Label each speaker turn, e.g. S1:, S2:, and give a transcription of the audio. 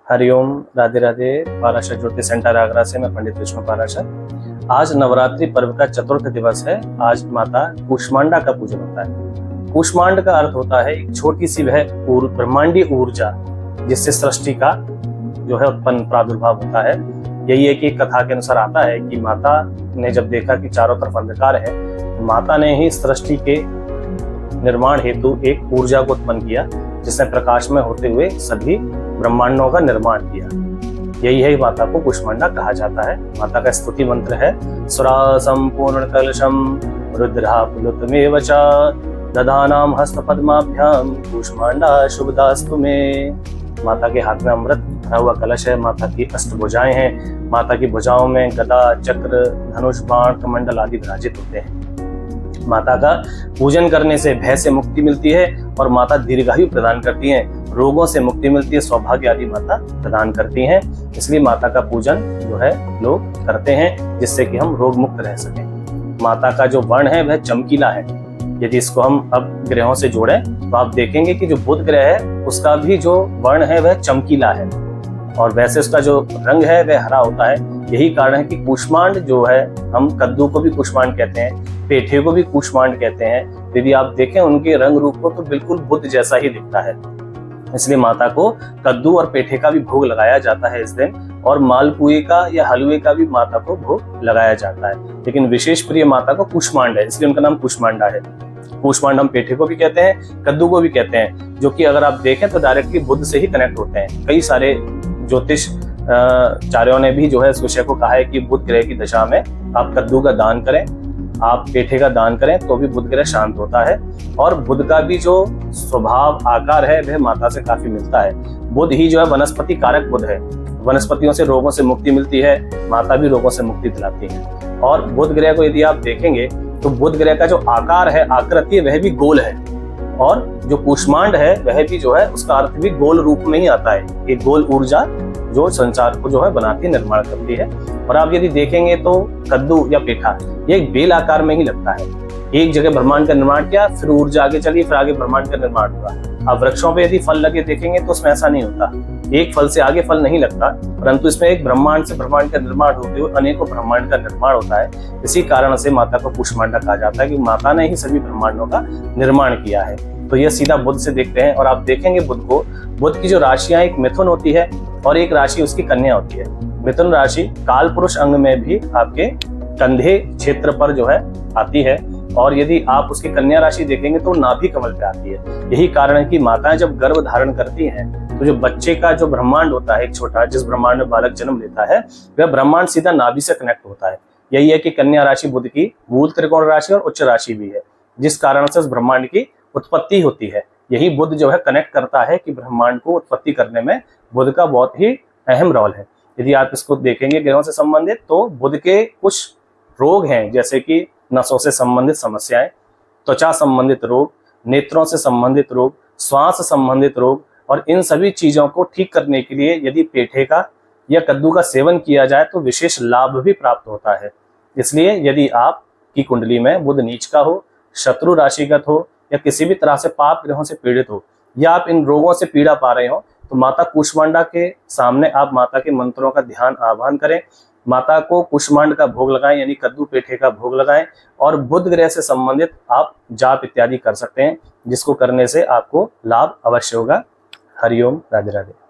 S1: हरिओम, राधे राधे। पाराशर ज्योति centre Agra से मैं पंडित विष्णु पाराशर। आज नवरात्रि पर्व का चतुर्थ दिवस है। आज माता कूष्मांडा का पूजन होता है। कूष्मांड का अर्थ होता है एक छोटी सी वह ब्रह्मांडीय ऊर्जा जिससे सृष्टि का जो है उत्पन्न प्रादुर्भाव होता है। यही है कि कथा के अनुसार आता है कि माता ने जब देखा कि चारों तरफ अंधकार है, तो माता ने ही सृष्टि के निर्माण हेतु एक ऊर्जा को उत्पन्न किया जिसने प्रकाश में होते हुए सभी ब्रह्मांडों का निर्माण किया। यही है माता को कूष्मांडा कहा जाता है। माता का स्तुति मंत्र है सुरा संपूर्ण कलशम रुद्रा पुलुतमेव च दधानाम हस्त पद्माभ्याम कूष्मांडा शुभदास्तु में। माता के हाथ में अमृत भरा हुआ कलश है। माता की अष्टभुजाएं हैं। माता की भुजाओं में गदा, चक्र, धनुष, बाण, कमंडल आदि विराजित होते हैं। माता का पूजन करने से भय से मुक्ति मिलती है और माता दीर्घायु प्रदान करती हैं। रोगों से मुक्ति मिलती है, सौभाग्य आदि माता प्रदान करती हैं। इसलिए माता का पूजन जो है लोग करते हैं जिससे कि हम रोग मुक्त रह सकें। माता का जो वर्ण है वह चमकीला है। यदि इसको हम अब ग्रहों से जोड़ें तो आप देखेंगे कि जो बुध ग्रह है उसका भी जो वर्ण है वह चमकीला है और वैसे उसका जो रंग है वह हरा होता है। यही कारण है कि कूष्मांड जो है, हम कद्दू को भी कूष्मांड कहते हैं, पेठे को भी कूष्मांड कहते हैं। यदि आप देखें उनके रंग रूप को तो बिल्कुल बुध जैसा ही दिखता है। इसलिए माता को कद्दू और पेठे का भी भोग लगाया जाता है इस दिन, और मालपुए का या हलवे का भी माता को भोग लगाया जाता है। लेकिन विशेष प्रिय माता को कूष्मांड है, इसलिए उनका नाम कूष्मांडा है। कूष्मांड हम पेठे को भी कहते हैं, कद्दू को भी कहते हैं, जो कि अगर आप देखें तो डायरेक्टली बुध से ही कनेक्ट होते हैं। कई सारे ज्योतिष चार्यों ने भी जो है इस विषय को कहा है कि बुध ग्रह की दशा में आप कद्दू का दान करें, आप पेठे का दान करें तो भी बुध ग्रह शांत होता है। और बुध का भी जो स्वभाव आकार है वह माता से काफी मिलता है। बुध ही जो है वनस्पति कारक बुध है। वनस्पतियों से रोगों से मुक्ति मिलती है, माता भी रोगों से मुक्ति दिलाती है। और बुध ग्रह को यदि आप देखेंगे तो बुध ग्रह का जो आकार है, आकृति वह भी गोल है, और जो कूष्मांड है वह भी जो है उसका अर्थ भी गोल रूप में ही आता है। एक गोल ऊर्जा जो संसार को जो है बनाती है, निर्माण करती है। और आप यदि देखेंगे तो कद्दू या पेठा ये एक बेल आकार में ही लगता है। एक जगह ब्रह्मांड का निर्माण किया, फिर ऊर्जा आगे चली, फिर आगे ब्रह्मांड का निर्माण हुआ। अब वृक्षों पे यदि फल लगे देखेंगे तो उसमें ऐसा नहीं होता, एक फल से आगे फल नहीं लगता, परंतु इसमें एक ब्रह्मांड से ब्रह्मांड का निर्माण होते हुए अनेकों ब्रह्मांड का निर्माण होता है। इसी कारण से माता को कूष्मांडा कहा जाता है कि माता ने ही सभी ब्रह्मांडों का निर्माण किया है। तो यह सीधा बुध से देखते हैं। और आप देखेंगे बुध को, बुध की जो राशियां एक मिथुन होती है और एक राशि उसकी कन्या होती है। मिथुन राशि काल पुरुष अंग में भी आपके कंधे क्षेत्र पर जो है आती है, और यदि आप उसकी कन्या राशि देखेंगे तो नाभि कमल पे आती है। यही कारण है कि माताएं जब गर्भ धारण करती हैं तो जो बच्चे का जो ब्रह्मांड होता है एक छोटा, जिस ब्रह्मांड में बालक जन्म लेता है, वह ब्रह्मांड सीधा नाभि से कनेक्ट होता है। यही है कि कन्या राशि बुध की मूल त्रिकोण राशि और उच्च राशि भी है, जिस कारण से उस ब्रह्मांड की उत्पत्ति होती है। यही बुध जो है कनेक्ट करता है कि ब्रह्मांड को उत्पत्ति करने में बुध का बहुत ही अहम रोल है। यदि आप इसको देखेंगे ग्रहों से संबंधित तो बुध के कुछ रोग हैं, जैसे कि नसों से संबंधित समस्याएं, त्वचा संबंधित रोग, नेत्रों से संबंधित रोग, श्वास संबंधित रोग, और इन सभी चीजों को ठीक करने के लिए यदि पेठे का या कद्दू का सेवन किया जाए तो विशेष लाभ भी प्राप्त होता है। इसलिए यदि आपकी कुंडली में बुध नीच का हो, शत्रु राशिगत हो, या किसी भी तरह से पाप ग्रहों से पीड़ित हो, या आप इन रोगों से पीड़ा पा रहे हो, तो माता कूष्मांडा के सामने आप माता के मंत्रों का ध्यान आह्वान करें, माता को कूष्मांड का भोग लगाएं, यानी कद्दू पेठे का भोग लगाएं, और बुध ग्रह से संबंधित आप जाप इत्यादि कर सकते हैं, जिसको करने से आपको लाभ अवश्य होगा। हरिओम, राधे राधे।